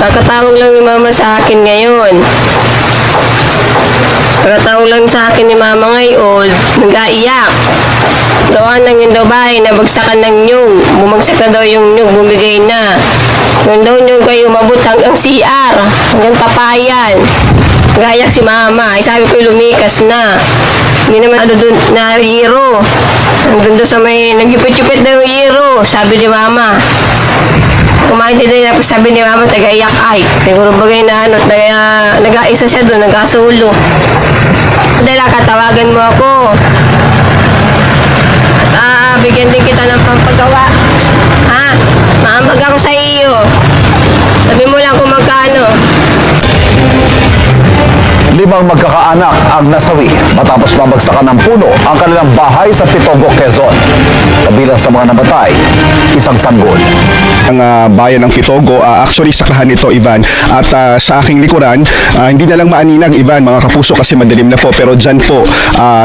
Kakatawag lang ni Mama sa akin ngayon. Kakatawag lang sa akin ni Mama ngayon, nag-aiyak. Gawa ng yung daw bahay, nabagsakan ng nyug. Bumagsak na daw yung nyug, bumigay na. Yung daw nyug kayo umabot hanggang CR, hanggang tapayan. Nag-aiyak si Mama. Sabi ko lumikas na. Hindi naman ano doon na hero. Nandun doon sa may, nagipit-yupit na yung hero, sabi ni Mama. Kumain din na sabi ni Mama, tagaiyak ay. Siguro bagay na ano, nag-aisa siya doon, nag-asulo. Dahil katawagan mo ako. At bigyan din kita ng pampagawa. Ha? Maambag ako sa iyo. Sabi mo lang kung magkano. 5 magkakaanak ang nasawi matapos mabagsakan ng puno ang kanilang bahay sa Pitogo, Quezon. Kabilang sa mga namatay, isang sanggol. Ang bayan ng Pitogo, actually sakahan ito, Ivan. At sa aking likuran, hindi na lang maaninag, Ivan, mga kapuso, kasi madilim na po. Pero dyan po,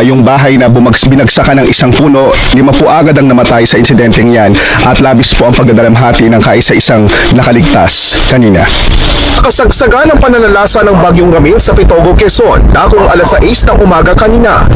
yung bahay na binagsakan ng isang puno, 5 po agad ang namatay sa insidenteng yan. At labis po ang pagdadalamhati ng kaisa-isang nakaligtas kanina. Kasagsagan ng pananalasa ng Bagyong Ramil sa Pitogo, Quezon, dakong alas 6 ng umaga kanina.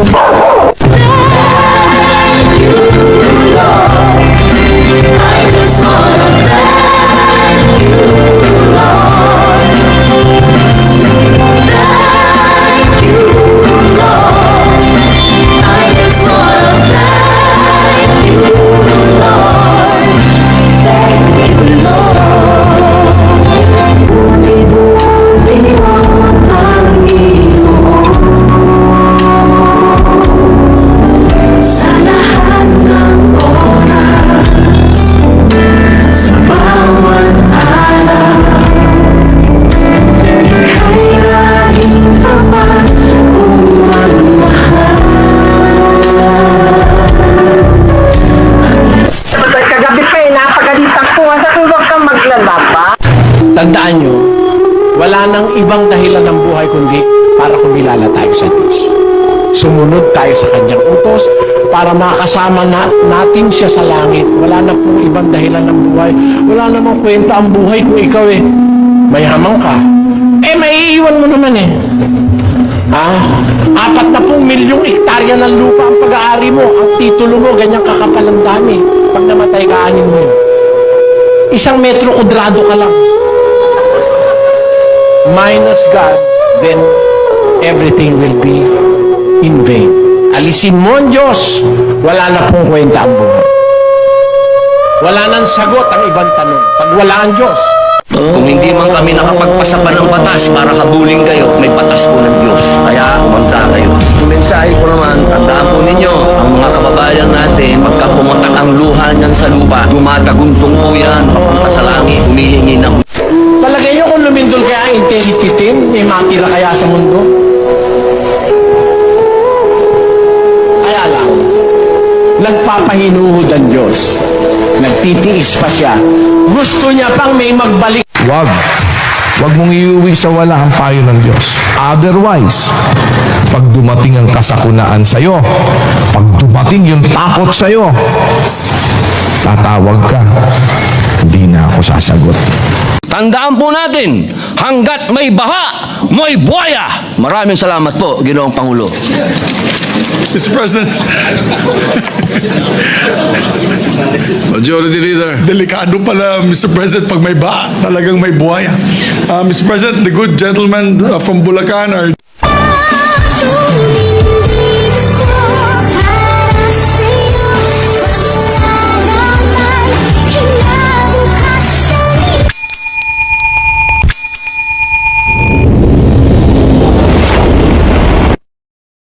Tandaan nyo, wala nang ibang dahilan ng buhay kundi para kumilala tayo sa Diyos. Sumunod tayo sa Kanyang utos para makasama natin siya sa langit. Wala na pong ibang dahilan ng buhay. Wala namang kwenta ang buhay kung ikaw mayaman ka. Maiiwan mo naman Ha? 40 milyong hektarya ng lupa ang pag-aari mo. Ang titulo mo, ganyan kakapal ang dami. Pag namatay ka, anin mo yun. 1 metro kudrado ka lang. Minus God, then everything will be in vain. Alisin mo ang Diyos, wala na pong kwenta ang buhay. Wala nang sagot ang ibang tanong pag wala ang Diyos. Kung hindi man kami nakapagpasa pa ng batas para habulin kayo, may batas po ng Diyos. Kaya umanda kayo. Yung mensahe ko naman, tandaan po ninyo, ang mga kababayan natin, pagka pumatak ang luha niyan sa lupa, dumadaguntong po yan, papunta sa langit, humihingi ng Palagay nyo kung lumindol kaya ang intensity, may matira kaya sa mundo? Kaya lang, nagpapahinuhod ang Diyos. Nagtitiis pa siya. Gusto niya pang may magbalik. Huwag mong iuwi sa wala ang payo ng Diyos. Otherwise, pag dumating ang kasakunaan sa'yo, pag dumating yung takot sa'yo, tatawag ka, hindi na ako sasagot. Tandaan po natin, hanggat may baha, may buhaya. Maraming salamat po, Ginoong Pangulo. Mr. President. Majority Leader. Delikado pala, Mr. President, pag may baha, talagang may buhaya. Mr. President, the good gentleman from Bulacan are